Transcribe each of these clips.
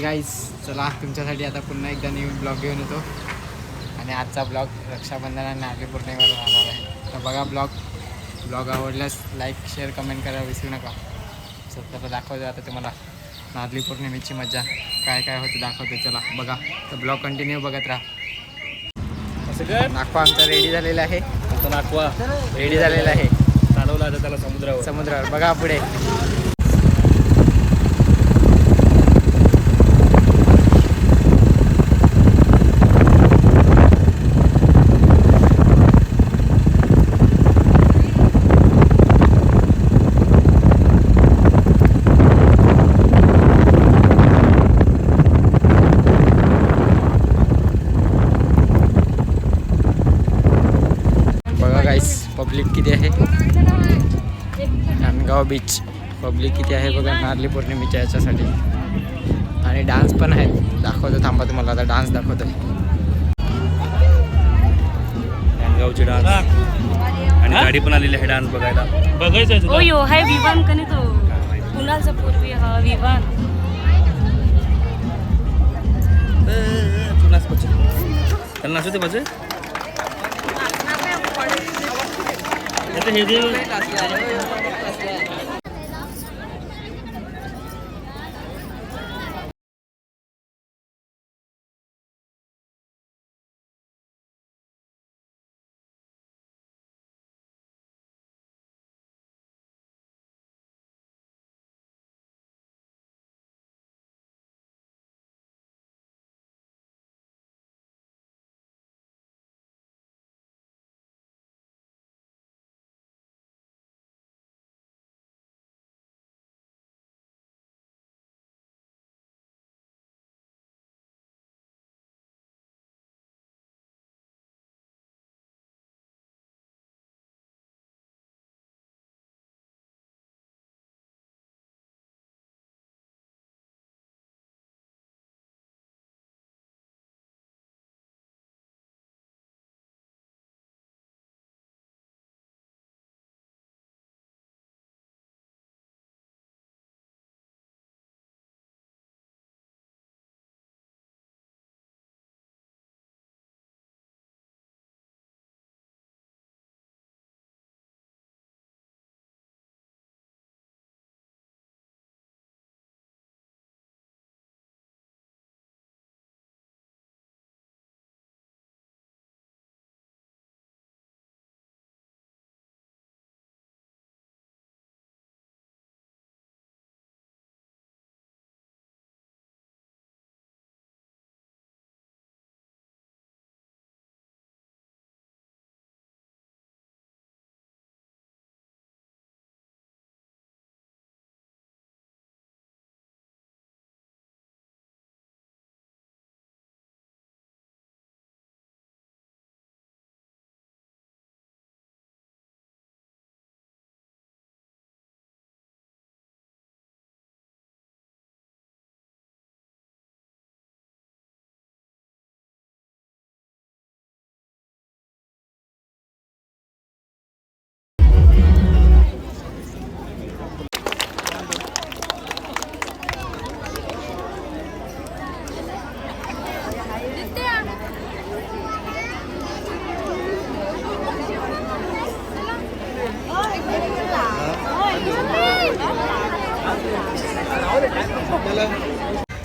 गाईस चला तुमच्यासाठी आता पुन्हा एकदा न्यू ब्लॉग घेऊन येतो आणि आजचा ब्लॉग रक्षाबंधन आणि नारळी पौर्णिमेवर राहणार आहे. तर बघा ब्लॉग आवडल्यास लाईक शेअर कमेंट करायला विसरू नका. तर दाखवतो आता तुम्हाला नारळी पौर्णिमेची मजा काय काय होतं दाखवतो. चला बघा तर ब्लॉग कंटिन्यू बघत राहा. नाखवा आमचा रेडी झालेला आहे. नाखवा रेडी झालेला आहे. चालवला आता त्याला समुद्रावर बघा पुढे पब्लिक किती आहे. नांदगाव बीच पब्लिक किती आहे बघा नारळी पौर्णिमेच्या याच्यासाठी. आणि डान्स पण आहे. दाखवतो थांबा तुम्हाला आता डान्स दाखवतो. नांदगावची डान्स आणि गाडी पण आलेली आहे डान्स बघायला. बघायचं आहे ओ यो हाय विवान कने तो कुणालचा पूर्वी हा विवान तुलाच बच्चे त्यांना असू ते बच्चे हे दे.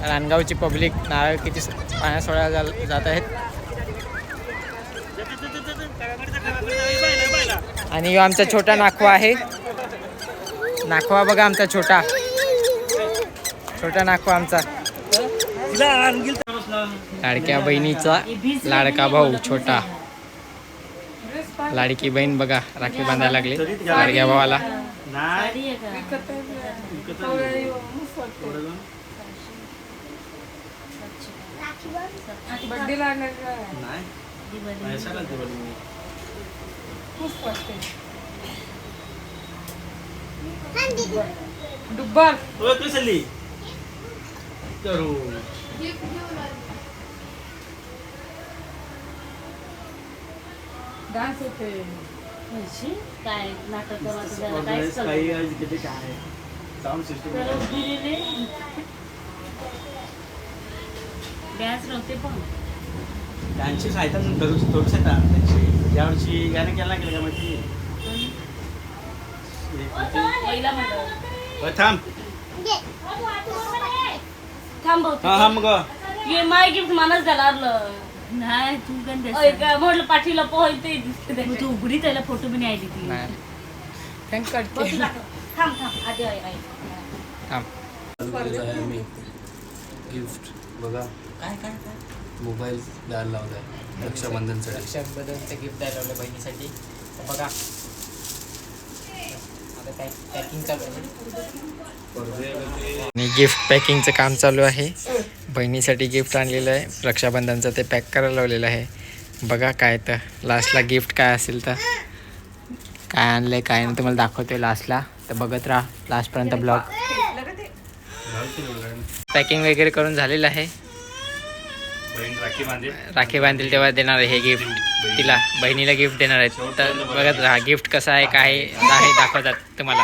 नांदगावची पब्लिक नारळ किती पाण्यात सोडायला जात आहेत. आणि ह्यो आमचा छोटा नाखवा आहे. नाखवा बघा आमचा छोटा नाखवा आमचा. लाडक्या बहिणीचा लाडका भाऊ छोटा. लाडकी बहीण बघा राखी बांधायला लागली लाडक्या भावाला. डुब्बर डान्स होते काय नाटक काय साऊंड सिस्टम गॅस नव्हते पण त्यांची साहित्य थोडंसं त्यांची यावर्षी गाणं केलं गेलं का माहिती पहिला म्हणलं थांब थांब हा मग ये माय गिफ्ट मलाच द्यायला नाही तू काय म्हटलं पाठीला पोहते तू उघडी त्याला फोटो पण आली ती नाही थँक करते थांब थांब आधी थांब आम्ही गिफ्ट बघा काय काय काय मोबाईल द्यायला लावलाय रक्षाबंधनसाठी रक्षाबंधनचं गिफ्ट द्यायला लावलं बहिणीसाठी तर बघा आता पॅकिंग चालू आहे आणि गिफ्ट पॅकिंगचं काम चालू आहे बहिणीसाठी गिफ्ट आणलेलं आहे रक्षाबंधनचं ते पॅक करायला लावलेलं आहे बघा काय तर लास्टला गिफ्ट काय असेल तर काय आणलं आहे काय नाही तुम्हाला दाखवतोय लास्टला तर बघत राहा लास्टपर्यंत ब्लॉग पॅकिंग वगैरे करून झालेलं आहे राखी बांधील तेव्हा देणार आहे हे गिफ्ट तिला बहिणीला गिफ्ट देणार आहेत तर बघत राहा गिफ्ट कसं आहे काय आहे दाखवतात तुम्हाला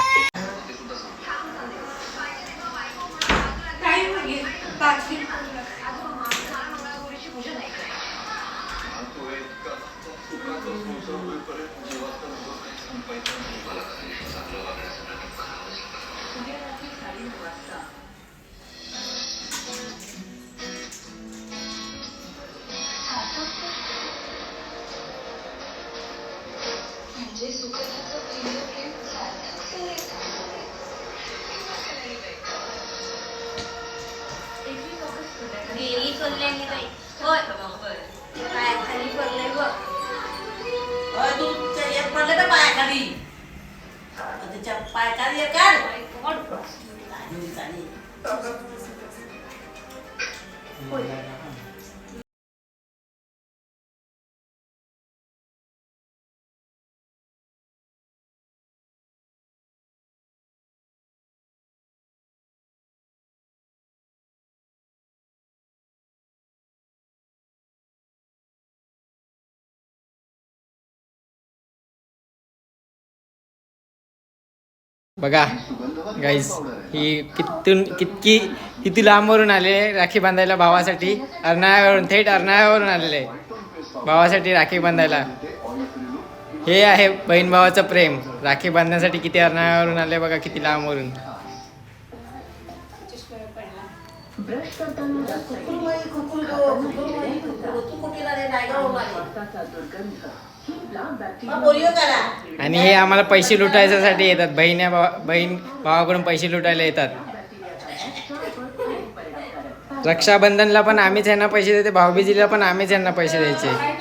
बघा गाईज ही किती लांबवरून आले राखी बांधायला भावासाठी अर्नाळ्यावरून थेट अर्नाळ्यावरून आलेले आहे भावासाठी राखी बांधायला हे आहे बहीण भावाचं प्रेम राखी बांधण्यासाठी किती अर्नाळ्यावरून आले बघा किती लांबवरून आणि हे आम्हाला पैसे लुटायच्यासाठी येतात बहीण भावाकडून पैसे लुटायला येतात रक्षाबंधनला पण आम्हीच यांना पैसे देते भाऊबीजीला पण आम्हीच यांना पैसे द्यायचे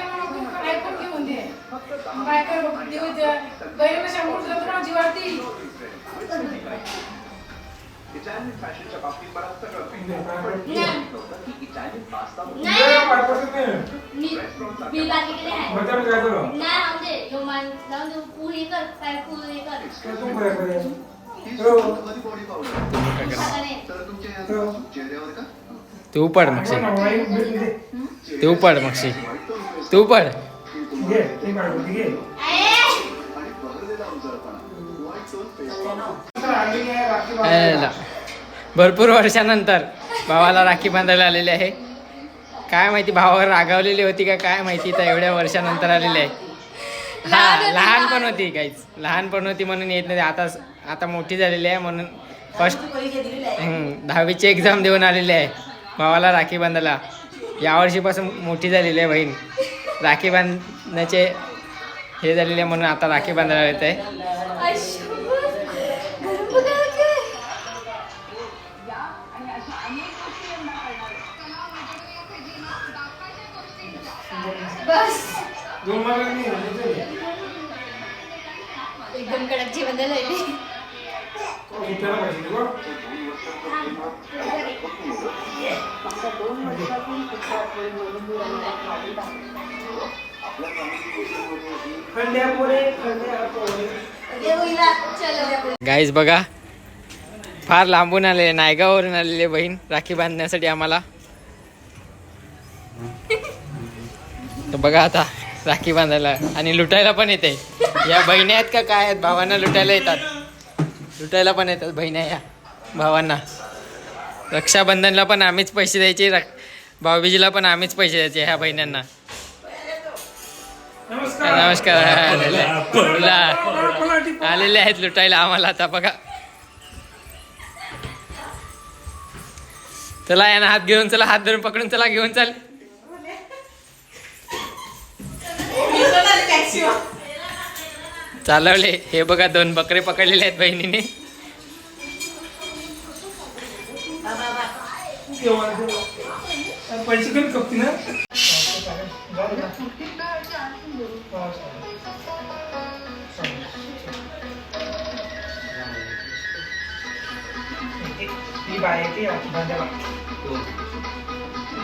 तू पड मक्षी तू पड मक्षी तू पड भरपूर वर्षानंतर भावाला राखी बांधायला आलेली आहे काय माहिती भावावर रागावलेली होती का काय माहिती तर एवढ्या वर्षानंतर आलेली आहे हा लहानपण होती काहीच लहानपण होती म्हणून येत नाही आता मोठी झालेली आहे म्हणून फर्स्ट 10वीची एक्झाम देऊन आलेली आहे भावाला राखी बांधायला यावर्षीपासून मोठी झालेली आहे बहीण राखी बांधण्याचे हे झालेले म्हणून आता राखी बांधायला येत आहे एकदम कडक जेवण झालं गाईज बघा फार लांबून आलेले नायगाववरून आलेले बहीण राखी बांधण्यासाठी आम्हाला तर बघा आता राखी बांधायला आणि लुटायला पण येते या बहिणी आहेत का काय आहेत भावांना लुटायला येतात लुटायला पण येतात बहिण्या या भावांना रक्षाबंधनला पण आम्हीच पैसे द्यायचे भाऊबीजीला पण आम्हीच पैसे द्यायचे ह्या बहिणींना. नमस्कार. आलेले आहेत लुटायला आम्हाला आता बघा. चला यांना हात घेऊन चला, हात धरून पकडून चला, घेऊन चल. चालवले. हे बघा 2 बकरे पकडलेले आहेत बहिणीने. पैसे कमी कपती ना. ही बाय ती बांधावा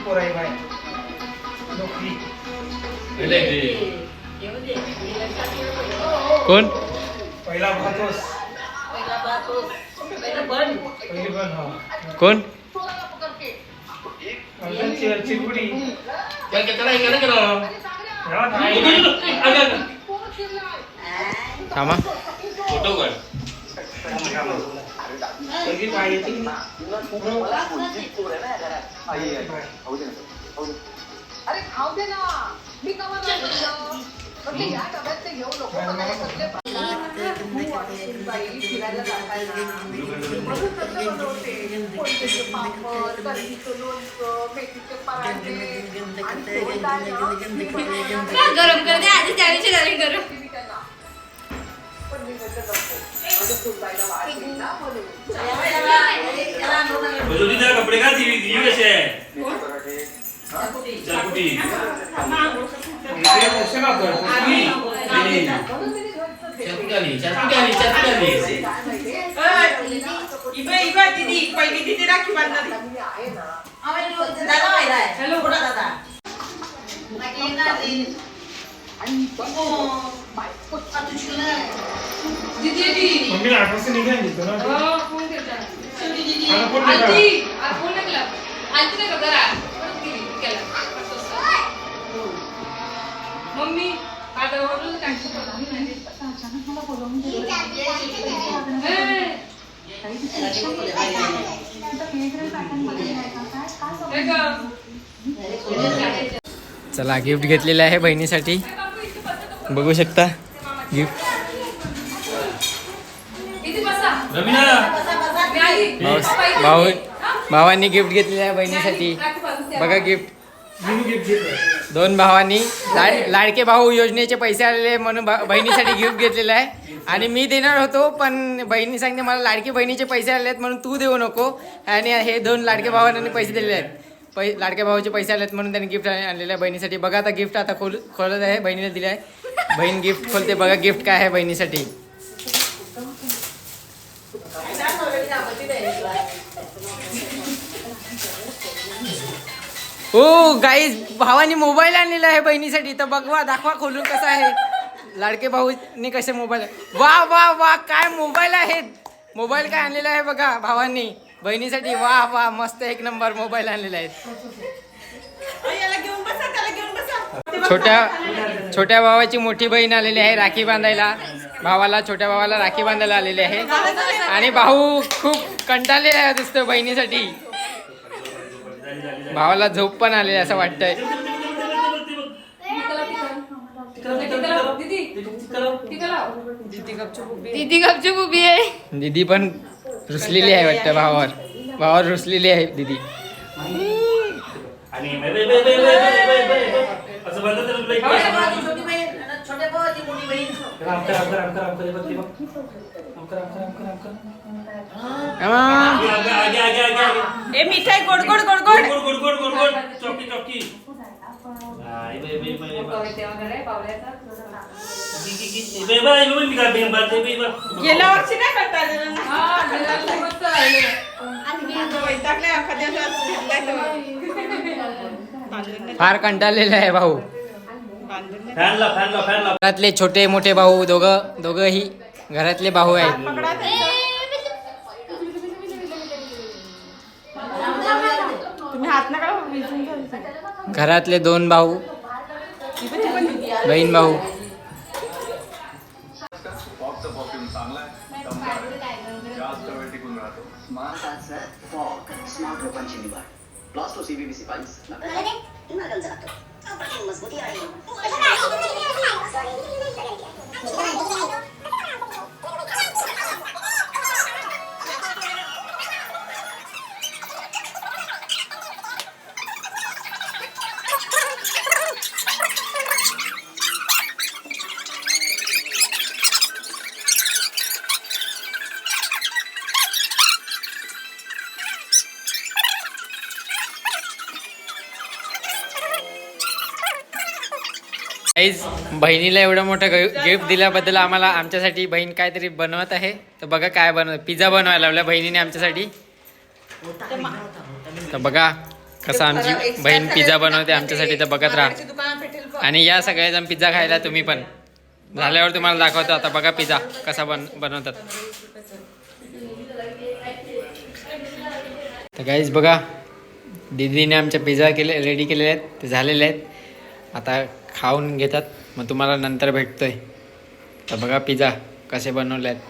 पोराई बाय नोकरी. कोण? पहिला भातोस पहिली पण हा कोण? चिरपुडी थांबा. फोटो काढ. पहिली बाय येते अरे खाऊ दे ना. मी कमा पण या डब्यात ते घेऊ नको. बाई फिरायला जाताना म्हणून कसं बनवते. कोणते पापड, कढीचं लोणचं, मेथीचे पराठे आणि गरम कर दे आधी त्यावेळी गरम. पण मी म्हटलं नको. माझं फुलबाईला वाट येईल ना म्हणून. मजुरीचे कपडे का दिली कसे आहे? चाकुटी. पहिली दिदी राखी बांधणार आहे ना. मम्मी आठवण निघाली दिसतो ना. मम्मी आता चला गिफ्ट घेतलेलं आहे बहिणीसाठी. बघू शकता गिफ्ट. भावांनी गिफ्ट घेतलेलं आहे बहिणीसाठी. बघा गिफ्ट. 2 भावांनी लाडके भाऊ योजनेचे पैसे आलेले म्हणून बहिणीसाठी गिफ्ट घेतलेलं आहे. आणि मी देणार होतो पण बहिणी सांगते मला लाडकी बहिणीचे पैसे आले आहेत म्हणून तू देऊ नको. आणि हे 2 लाडके भावांनी पैसे दिलेले आहेत. लाडक्या भावाचे पैसे आले आहेत म्हणून त्यांनी गिफ्ट आणलेलं आहे बहिणीसाठी. बघा आता गिफ्ट आता खोलत आहे. बहिणीला दिलं आहे. बहीण गिफ्ट खोलते. बघा गिफ्ट काय आहे बहिणीसाठी. हो गाईज भावानी मोबाईल आणलेला आहे बहिणीसाठी. तर बघवा दाखवा खोलून कसा आहे. लाडके भाऊनी कसे मोबाईल. वा वा वा काय मोबाईल आहेत. मोबाईल काय आणलेला आहे बघा भावांनी बहिणीसाठी. वा वा मस्त 1 नंबर मोबाईल आणलेला आहे. छोट्या भावाची मोठी बहीण आलेली आहे राखी बांधायला. भावाला छोट्या भावाला राखी बांधायला आलेली आहे. आणि भाऊ खूप कंटाळले दिसतो बहिणीसाठी. भावाला झोप पण आलेली असं वाटतंय. दीदी गपचूप उभी आहे. दीदी पण रुसलेली आहे वाटतं भावावर रुसलेली आहे दीदी. आणि असं बंद मिठाई गोड गोड गोड गोड. चौकी चौकी. गेल्या वर्षी नाही करता आलेलं ना. फार कंटाळलेला आहे भाऊ. फॅन ला घरातले छोटे मोठे भाऊ दोघंही घरातले भाऊ आहेत. तुम्ही हात नका. घरातले 2 भाऊ बहीण भाऊ. प्लास्टो CVVC पाईल्स मजबूती आणि गाईज बहिणीला एवढं मोठं गिफ्ट दिल्याबद्दल आम्हाला आमच्यासाठी बहीण काहीतरी बनवत आहे. तर बघा काय पिझ्झा बनवायला लावला बहिणीने आमच्यासाठी. तर बघा कसं आमची बहीण पिझ्झा बनवते आमच्यासाठी. तर बघत राहा आणि या सगळेजण पिझ्झा खायला तुम्ही पण. झाल्यावर तुम्हाला दाखवतो आता. बघा पिझ्झा कसा बनवतात. तर गाईज बघा दीदीने आमच्या पिझ्झा रेडी केलेले आहेत. ते झालेले आहेत. आता खाऊन घेतात मग तुम्हाला नंतर भेटतोय. तर बघा पिझ्झा कसे बनवले आहेत.